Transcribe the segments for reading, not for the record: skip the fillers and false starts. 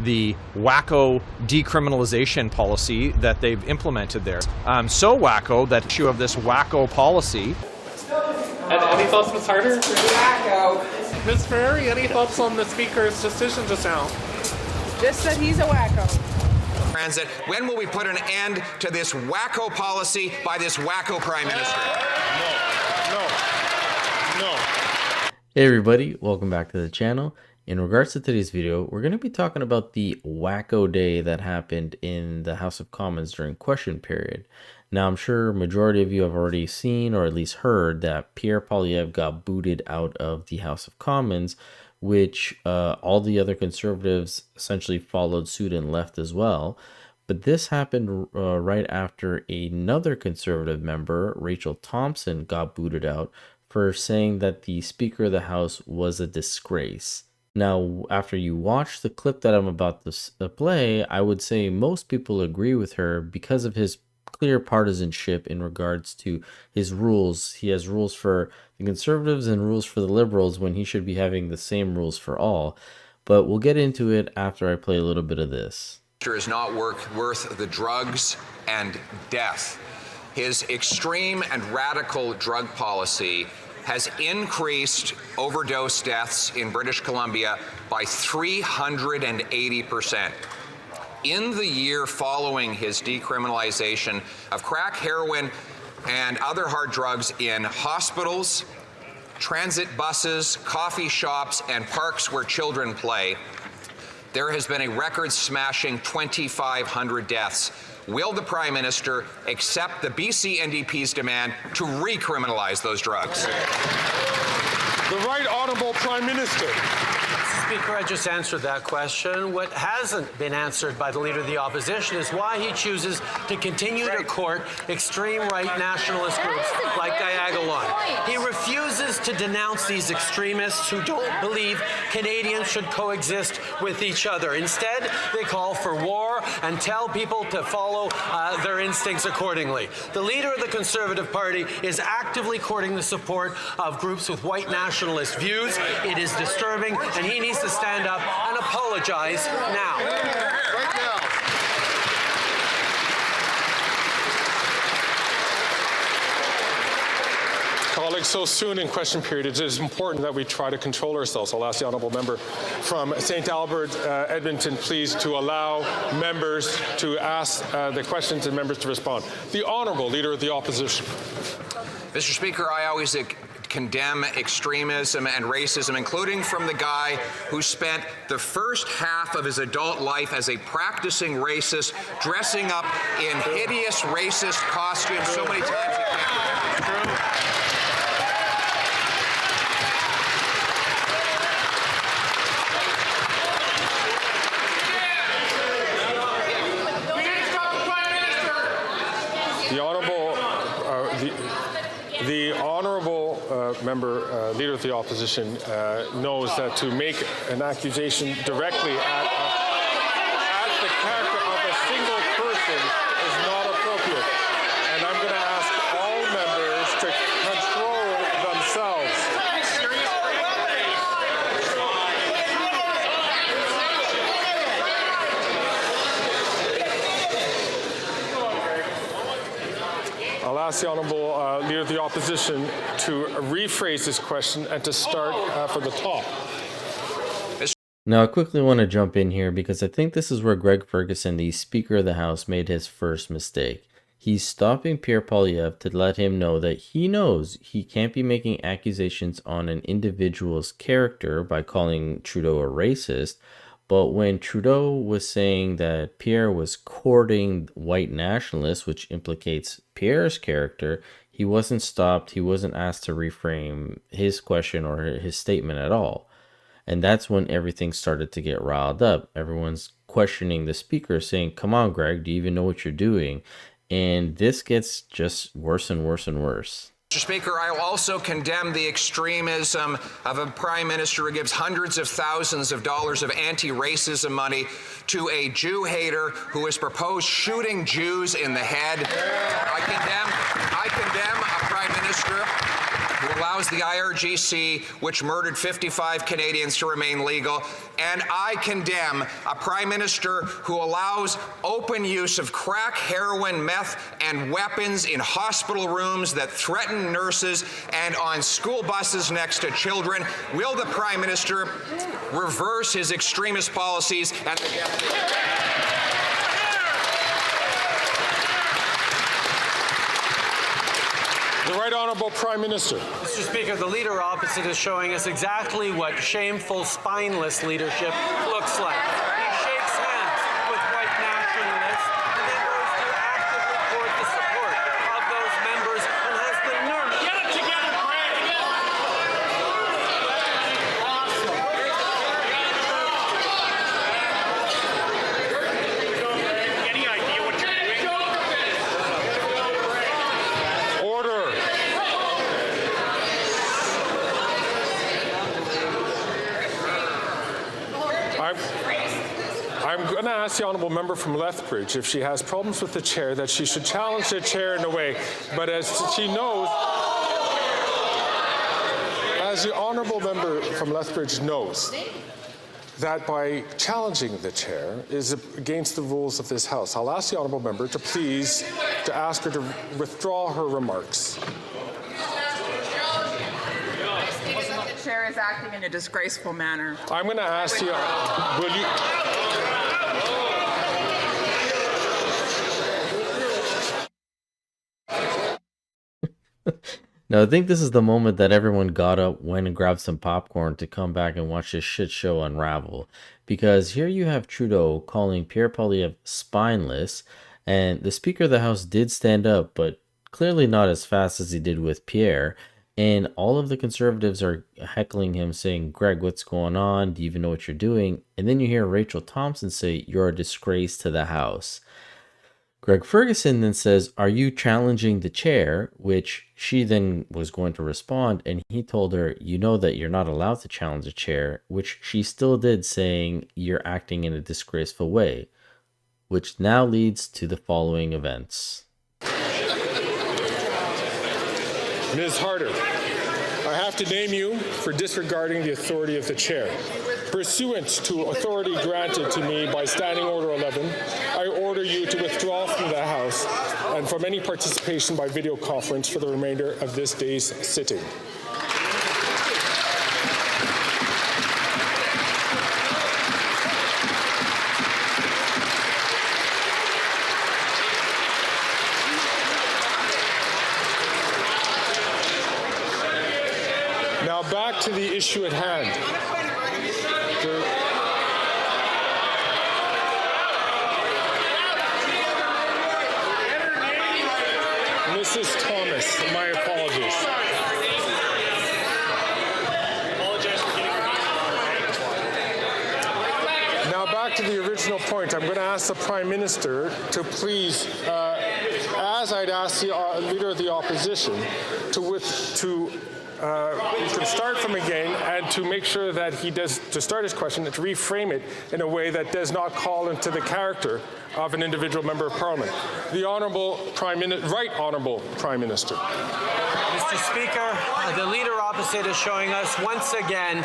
the WACKO decriminalization policy that they've implemented there. So WACKO, that issue of this WACKO policy. Any thoughts, Ms. Harder? WACKO. Ms. Ferrari, any thoughts on the Speaker's decision just now? Just that he's a WACKO. Transit. When will we put an end to this WACKO policy by this WACKO Prime Minister? No. Hey everybody, welcome back to the channel. In regards to today's video, we're going to be talking about the WACKO day that happened in the House of Commons during question period. Now, I'm sure majority of you have already seen or at least heard that Pierre Poilievre got booted out of the House of Commons, which all the other conservatives essentially followed suit and left as well. But this happened right after another conservative member, Rachel Thompson, got booted out for saying that the Speaker of the House was a disgrace. Now, after you watch the clip that I'm about to play, I would say most people agree with her because of his clear partisanship in regards to his rules. He has rules for the Conservatives and rules for the Liberals when he should be having the same rules for all. But we'll get into it after I play a little bit of this. Is not worth the drugs and death. His extreme and radical drug policy has increased overdose deaths in British Columbia by 380%. In the year following his decriminalization of crack, heroin, and other hard drugs in hospitals, transit buses, coffee shops, and parks where children play, there has been a record-smashing 2,500 deaths. Will the Prime Minister accept the BC NDP's demand to recriminalize those drugs? The Right Honourable Prime Minister. Speaker, I just answered that question. What hasn't been answered by the Leader of the Opposition is why he chooses to continue to court extreme right nationalist groups like Diagolon. He refuses to denounce these extremists who don't believe Canadians should coexist with each other. Instead, they call for war and tell people to follow their instincts accordingly. The Leader of the Conservative Party is actively courting the support of groups with white nationalist views. It is disturbing, and he needs to stand up and apologize now. Right now. Colleagues, so soon in question period, it is important that we try to control ourselves. I'll ask the honourable member from St. Albert, Edmonton, please, to allow members to ask the questions and members to respond. The Honourable Leader of the Opposition. Mr. Speaker, I always condemn extremism and racism, including from the guy who spent the first half of his adult life as a practicing racist, dressing up in hideous racist costumes so many times he can't. The Honourable member, Leader of the Opposition, knows that to make an accusation directly at the character of a single person is not appropriate. And I'm going to ask all members to control themselves. I'll ask the Honourable Leader of the Opposition to rephrase this question and to start from the top. Now, I quickly want to jump in here because I think this is where Greg Ferguson, the Speaker of the House, made his first mistake. He's stopping Pierre Poilievre to let him know that he knows he can't be making accusations on an individual's character by calling Trudeau a racist. But when Trudeau was saying that Pierre was courting white nationalists, which implicates Pierre's character, he wasn't stopped. He wasn't asked to reframe his question or his statement at all. And that's when everything started to get riled up. Everyone's questioning the Speaker, saying, come on, Greg, do you even know what you're doing? And this gets just worse and worse and worse. Mr. Speaker, I will also condemn the extremism of a Prime Minister who gives hundreds of thousands of dollars of anti-racism money to a Jew hater who has proposed shooting Jews in the head. I condemn a Prime Minister who that allows the IRGC, which murdered 55 Canadians, to remain legal. And I condemn a Prime Minister who allows open use of crack, heroin, meth, and weapons in hospital rooms that threaten nurses and on school buses next to children. Will the Prime Minister reverse his extremist policies and the The Right Honourable Prime Minister. Mr. Speaker, the leader opposite is showing us exactly what shameful, spineless leadership looks like. He shakes hands with white nationalists and then goes to actively court the support of those members and has the nerve. Get it together, Greg! Any idea what you're doing? Order. I'm going to ask the honourable member from Lethbridge, if she has problems with the chair, that she should challenge the chair in a way. But as she knows, as the honourable member from Lethbridge knows, that by challenging the chair is against the rules of this House. I'll ask the honourable member to please to ask her to withdraw her remarks. The chair is acting in a disgraceful manner. I'm going to ask you, will you? Now, I think this is the moment that everyone got up, went and grabbed some popcorn to come back and watch this shit show unravel. Because here you have Trudeau calling Pierre Poilievre spineless, and the Speaker of the House did stand up, but clearly not as fast as he did with Pierre. And all of the Conservatives are heckling him, saying, Greg, what's going on? Do you even know what you're doing? And then you hear Rachel Thompson say, you're a disgrace to the House. Greg Ferguson then says, are you challenging the chair? Which she then was going to respond, and he told her, you know that you're not allowed to challenge the chair, which she still did, saying you're acting in a disgraceful way, which now leads to the following events. Ms. Harder, I have to name you for disregarding the authority of the chair. Pursuant to authority granted to me by Standing Order 11, I order you to withdraw from the House and from any participation by video conference for the remainder of this day's sitting. Now back to the issue at hand. Mrs. Thomas, my apologies. Now back to the original point. I'm going to ask the Prime Minister to please, as I'd ask the Leader of the Opposition, to start from again and to make sure that he does, to start his question, and to reframe it in a way that does not call into the character of an individual member of Parliament. The Honourable Right Honourable Prime Minister. Mr. Speaker, the leader opposite is showing us once again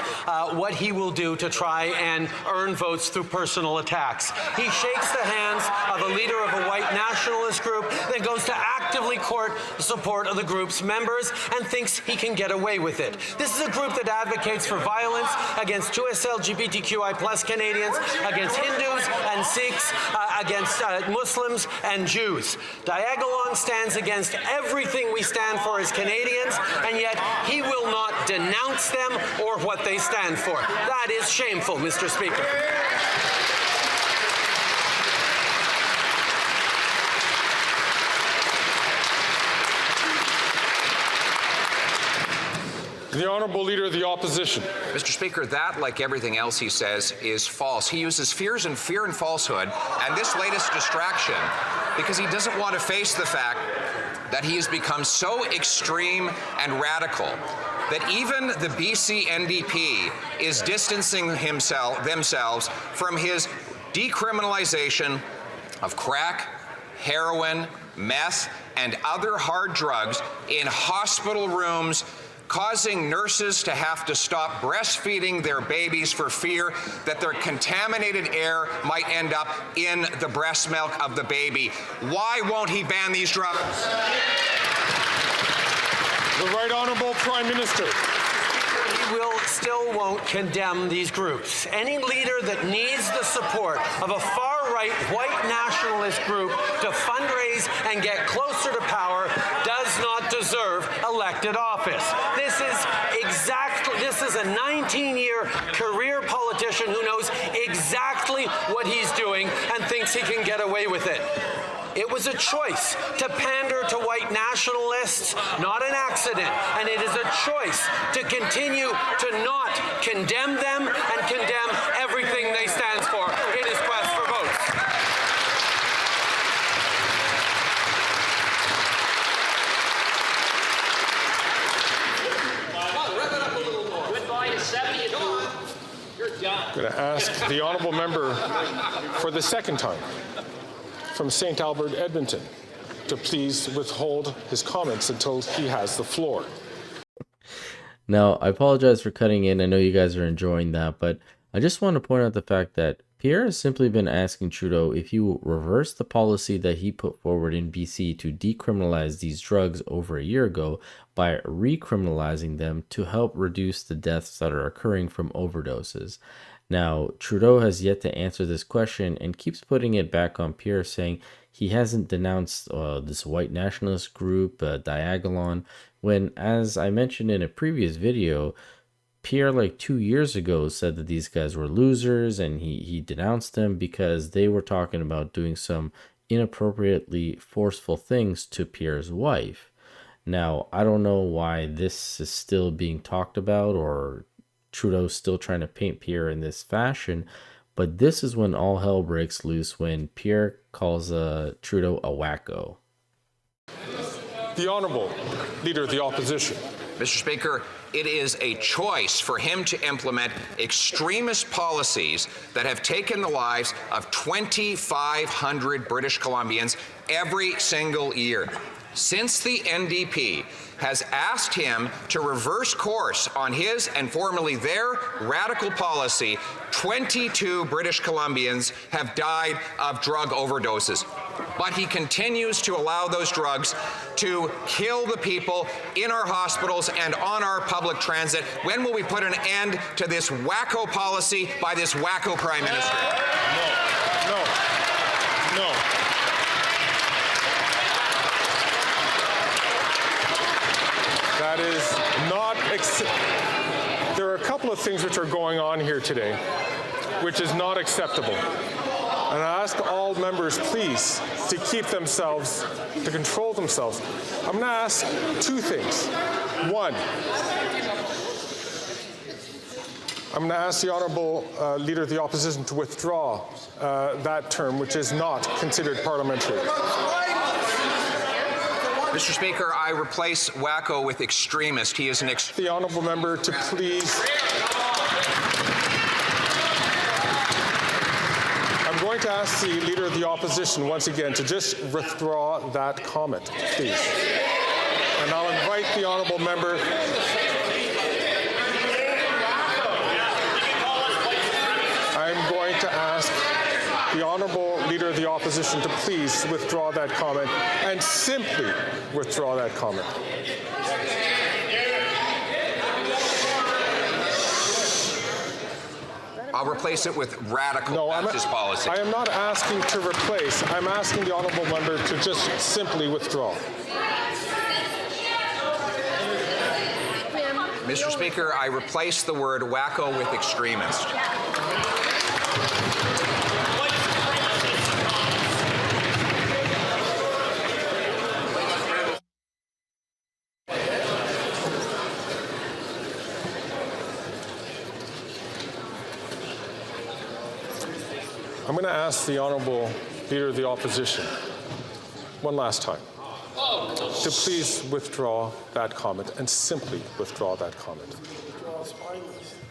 what he will do to try and earn votes through personal attacks. He shakes the hands of a leader of a white nationalist group, then goes to actively court the support of the group's members and thinks he can get away with it. This is a group that advocates for violence against 2S LGBTQI+ Canadians, against Hindus and Sikhs, against Muslims and Jews. Diagolong stands against everything we stand for as Canadians, and yet he will not denounce them or what they stand for. That is shameful, Mr. Speaker. The Honourable Leader of the Opposition. Mr. Speaker, that, like everything else he says, is false. He uses fear and falsehood and this latest distraction because he doesn't want to face the fact that he has become so extreme and radical that even the BC NDP is distancing themselves from his decriminalization of crack, heroin, meth, and other hard drugs in hospital rooms causing nurses to have to stop breastfeeding their babies for fear that their contaminated air might end up in the breast milk of the baby. Why won't he ban these drugs? The Right Honourable Prime Minister. Still won't condemn these groups. Any leader that needs the support of a far-right white nationalist group to fundraise and get closer to power does not deserve elected office. This is a 19-year career politician who knows exactly what he's doing and thinks he can get away with it. It was a choice to pander to white nationalists, not an accident. And it is a choice to continue to not condemn them and condemn everything they stand for in his quest for votes. I'm going to ask the honourable member for the second time from St. Albert, Edmonton, to please withhold his comments until he has the floor. Now, I apologize for cutting in. I know you guys are enjoying that, but I just want to point out the fact that Pierre has simply been asking Trudeau if he will reverse the policy that he put forward in BC to decriminalize these drugs over a year ago by recriminalizing them to help reduce the deaths that are occurring from overdoses. Now, Trudeau has yet to answer this question and keeps putting it back on Pierre, saying he hasn't denounced this white nationalist group, Diagolon, when, as I mentioned in a previous video, Pierre, like 2 years ago, said that these guys were losers, and he denounced them because they were talking about doing some inappropriately forceful things to Pierre's wife. Now, I don't know why this is still being talked about, or Trudeau's still trying to paint Pierre in this fashion, but this is when all hell breaks loose, when Pierre calls Trudeau a wacko. The Honourable Leader of the Opposition. Mr. Speaker, it is a choice for him to implement extremist policies that have taken the lives of 2,500 British Columbians every single year. Since the NDP has asked him to reverse course on his and formerly their radical policy, 22 British Columbians have died of drug overdoses. But he continues to allow those drugs to kill the people in our hospitals and on our public transit. When will we put an end to this WACKO policy by this WACKO Prime Minister? No. That is not there are a couple of things which are going on here today which is not acceptable. And I ask all members, please, to keep themselves, to control themselves. I'm going to ask two things. One, I'm going to ask the Honourable Leader of the Opposition to withdraw that term, which is not considered parliamentary. Mr. Speaker, I replace WACKO with extremist. He is an The honourable member to please. I'm going to ask the Leader of the Opposition once again to just withdraw that comment, please. And I'll invite the honourable member. I'm going to ask the Honourable Leader of the Opposition to please withdraw that comment and simply withdraw that comment. I'll replace it with radical justice policy. I am not asking to replace. I'm asking the honourable member to just simply withdraw. Mr. Speaker, I replace the word WACKO with extremist. I'm going to ask the Honourable Leader of the Opposition one last time to please withdraw that comment and simply withdraw that comment.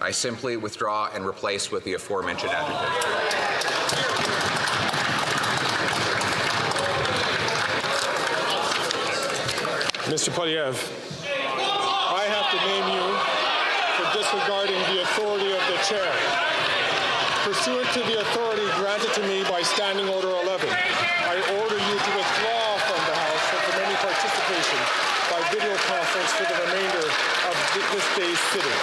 I simply withdraw and replace with the aforementioned adjective. Mr. Poilievre. I have to name you for disregarding the authority of the chair. Pursuant to the authority granted to me by Standing Order 11, I order you to withdraw from the House and from any participation by video conference for the remainder of this day's sitting.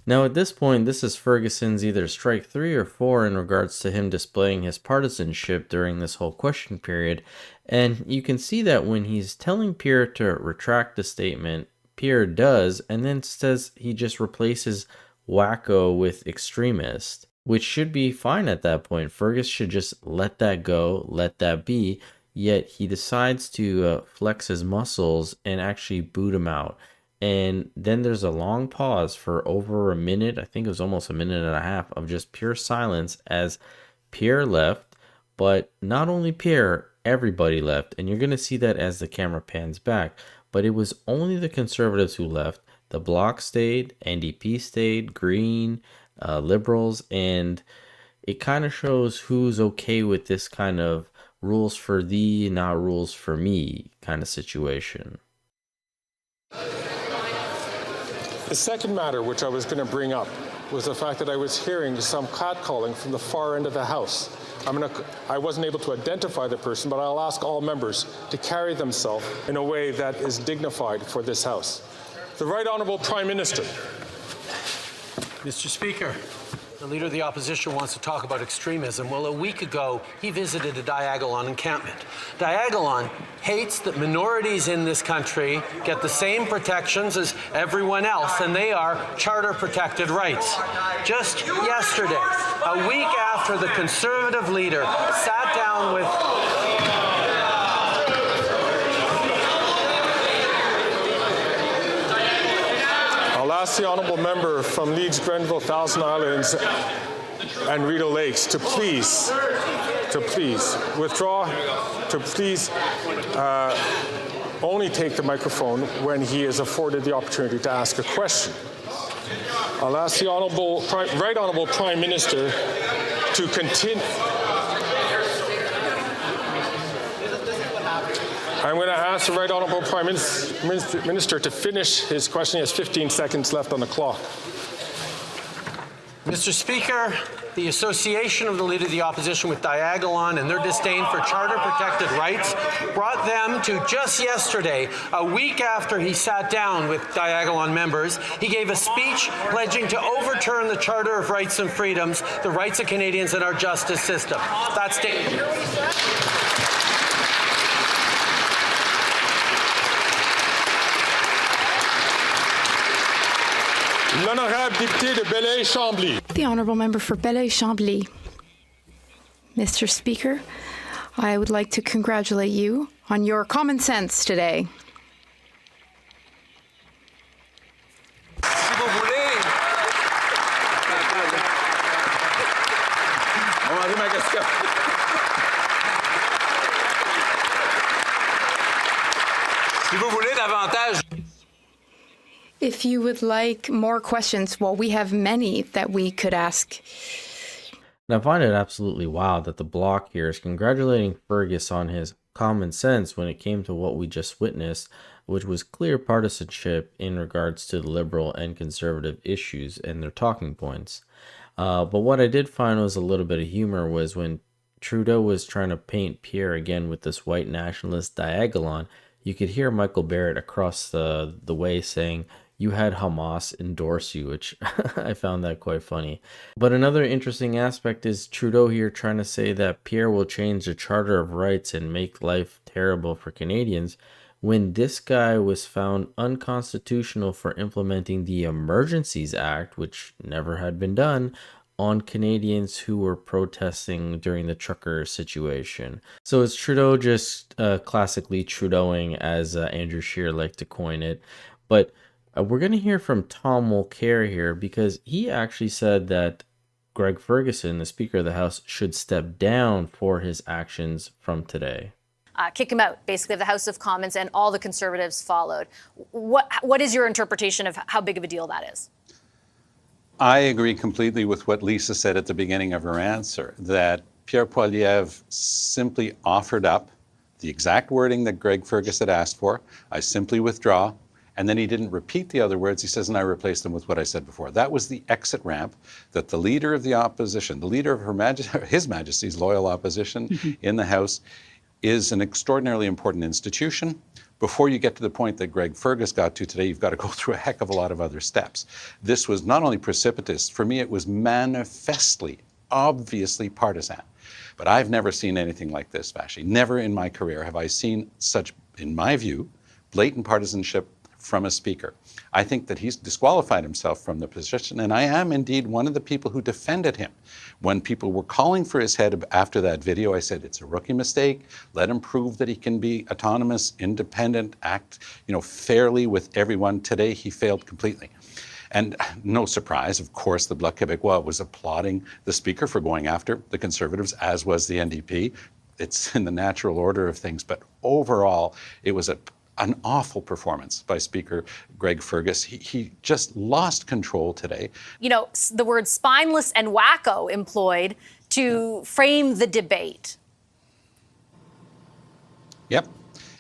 Now at this point, this is Ferguson's either strike 3 or 4 in regards to him displaying his partisanship during this whole question period. And you can see that when he's telling Pierre to retract the statement, Pierre does, and then says he just replaces WACKO with extremist, which should be fine at that point. Fergus should just let that go, let that be, yet he decides to flex his muscles and actually boot him out. And then there's a long pause for over a minute, I think it was almost a minute and a half, of just pure silence as Pierre left. But not only Pierre, everybody left. And you're going to see that as the camera pans back. But it was only the Conservatives who left. The Bloc stayed, NDP stayed, Green, Liberals. And it kind of shows who's okay with this kind of rules for thee, not rules for me kind of situation. The second matter which I was going to bring up was the fact that I was hearing some catcalling from the far end of the House. I wasn't able to identify the person, but I'll ask all members to carry themselves in a way that is dignified for this House. The Right Honourable Prime Minister. Mr. Speaker, the Leader of the Opposition wants to talk about extremism. Well, a week ago, he visited a Diagolon encampment. Diagolon hates that minorities in this country get the same protections as everyone else, and they are charter-protected rights. Just yesterday, a week after the Conservative leader sat down with I'll ask the honourable member from Leeds, Grenville, Thousand Islands and Rideau Lakes to please withdraw, to please only take the microphone when he is afforded the opportunity to ask a question. I'll ask the Right Honourable Prime Minister to continue. I'm going to ask the Right Honourable Prime Minister to finish his question. He has 15 seconds left on the clock. Mr. Speaker, the association of the Leader of the Opposition with Diagolon and their disdain for charter-protected rights brought them to just yesterday, a week after he sat down with Diagolon members, he gave a speech pledging to overturn the Charter of Rights and Freedoms, the rights of Canadians and our justice system. That's dangerous. L'honorable député de Belleuil-Chambly. The Honourable Member for Belleuil-Chambly. Mr. Speaker, I would like to congratulate you on your common sense today. Si vous voulez. On va ma question. Si vous voulez davantage. If you would like more questions, well, we have many that we could ask. And I find it absolutely wild that the Bloc here is congratulating Fergus on his common sense when it came to what we just witnessed, which was clear partisanship in regards to the Liberal and Conservative issues and their talking points. But what I did find was a little bit of humor was when Trudeau was trying to paint Pierre again with this white nationalist Diagolon, you could hear Michael Barrett across the way saying, "You had Hamas endorse you," which I found that quite funny. But another interesting aspect is Trudeau here trying to say that Pierre will change the Charter of Rights and make life terrible for Canadians, when this guy was found unconstitutional for implementing the Emergencies Act, which never had been done, on Canadians who were protesting during the trucker situation. So is Trudeau just classically Trudeauing, as Andrew Scheer liked to coin it? But we're going to hear from Tom Mulcair here, because he actually said that Greg Ferguson, the Speaker of the House, should step down for his actions from today. kick him out, basically, of the House of Commons, and all the Conservatives followed. What is your interpretation of how big of a deal that is? I agree completely with what Lisa said at the beginning of her answer, that Pierre Poilievre simply offered up the exact wording that Greg Fergus had asked for. I simply withdraw. And then he didn't repeat the other words. He says, and I replaced them with what I said before. That was the exit ramp that the leader of the opposition, the leader of His Majesty's loyal opposition in the House, is an extraordinarily important institution. Before you get to the point that Greg Fergus got to today, you've got to go through a heck of a lot of other steps. This was not only precipitous, for me it was manifestly, obviously partisan. But I've never seen anything like this, Vashi. Never in my career have I seen such, in my view, blatant partisanship from a speaker. I think that he's disqualified himself from the position, and I am indeed one of the people who defended him. When people were calling for his head after that video, I said, it's a rookie mistake. Let him prove that he can be autonomous, independent, act, fairly with everyone. Today, he failed completely. And no surprise, of course, the Bloc Québécois was applauding the speaker for going after the Conservatives, as was the NDP. It's in the natural order of things, but overall, it was an awful performance by Speaker Greg Fergus. He just lost control today. The word spineless and wacko employed to frame the debate. Yep.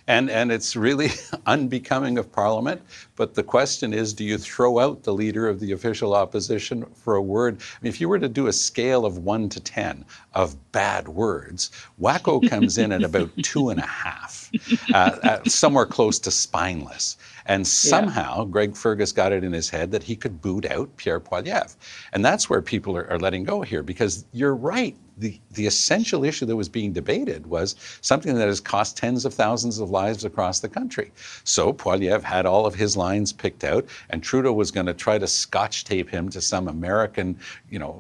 And it's really unbecoming of Parliament. But the question is, do you throw out the leader of the official opposition for a word? I mean, if you were to do a scale of 1 to 10 of bad words, WACKO comes in at about 2.5, somewhere close to spineless. And somehow Greg Fergus got it in his head that he could boot out Pierre Poilievre. And that's where people are letting go here, because you're right. The essential issue that was being debated was something that has cost tens of thousands of lives across the country. So Poilievre had all of his lines picked out, and Trudeau was going to try to scotch tape him to some American,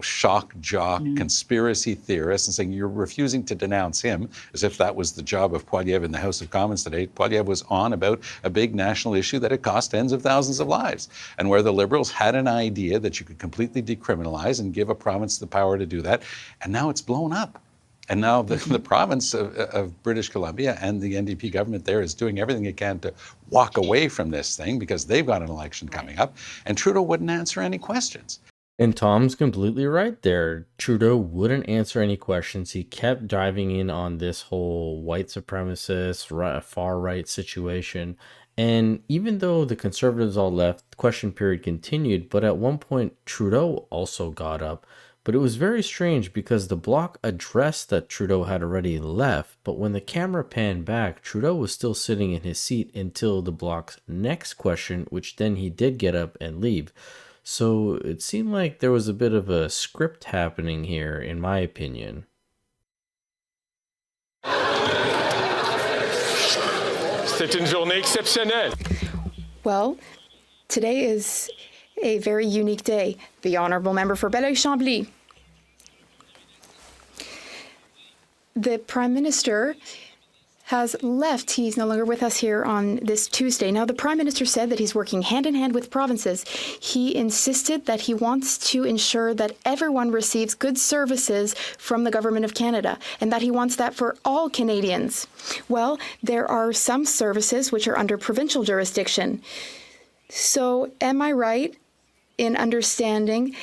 shock jock conspiracy theorist and saying, you're refusing to denounce him, as if that was the job of Poilievre in the House of Commons today. Poilievre was on about a big national issue that had cost tens of thousands of lives, and where the Liberals had an idea that you could completely decriminalize and give a province the power to do that, and now it's blown up. And now the province of British Columbia and the NDP government there is doing everything it can to walk away from this thing because they've got an election coming up, and Trudeau wouldn't answer any questions. And Tom's completely right there. Trudeau wouldn't answer any questions. He kept diving in on this whole white supremacist, far-right situation. And even though the Conservatives all left, the question period continued, but at one point Trudeau also got up. But it was very strange because the Bloc addressed that Trudeau had already left, but when the camera panned back, Trudeau was still sitting in his seat until the Bloc's next question, which then he did get up and leave. So it seemed like there was a bit of a script happening here, in my opinion. C'est une journée exceptionnelle. Well, today is a very unique day. The Honourable Member for Belleuil-Chambly. The Prime Minister has left. He's no longer with us here on this Tuesday. Now, the Prime Minister said that he's working hand in hand with provinces. He insisted that he wants to ensure that everyone receives good services from the Government of Canada, and that he wants that for all Canadians. Well, there are some services which are under provincial jurisdiction. So, am I right in understanding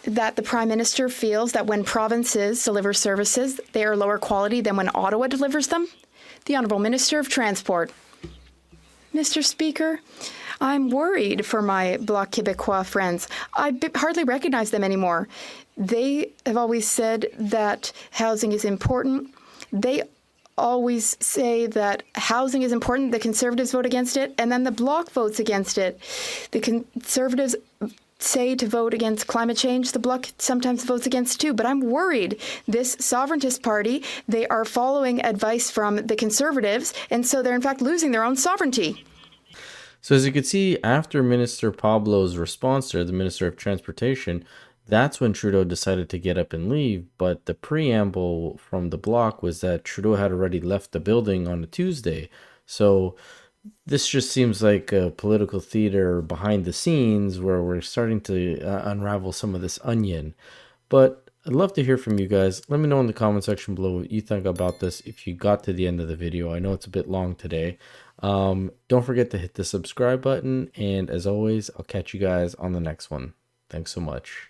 that the Prime Minister feels that when provinces deliver services, they are lower quality than when Ottawa delivers them? The Honourable Minister of Transport. Mr. Speaker, I'm worried for my Bloc Québécois friends. I hardly recognize them anymore. They have always said that housing is important. They always say that housing is important. The Conservatives vote against it, and then the Bloc votes against it. The Conservatives say to vote against climate change. The Bloc sometimes votes against too, but I'm worried. This sovereigntist party, they are following advice from the Conservatives, and so they're in fact losing their own sovereignty. So as you can see, after Minister Pablo's response there, the Minister of Transportation, that's when Trudeau decided to get up and leave. But the preamble from the Bloc was that Trudeau had already left the building on a Tuesday. So this just seems like a political theater behind the scenes where we're starting to unravel some of this onion. But I'd love to hear from you guys. Let me know in the comment section below what you think about this if you got to the end of the video. I know it's a bit long today. Don't forget to hit the subscribe button, and as always, I'll catch you guys on the next one. Thanks so much.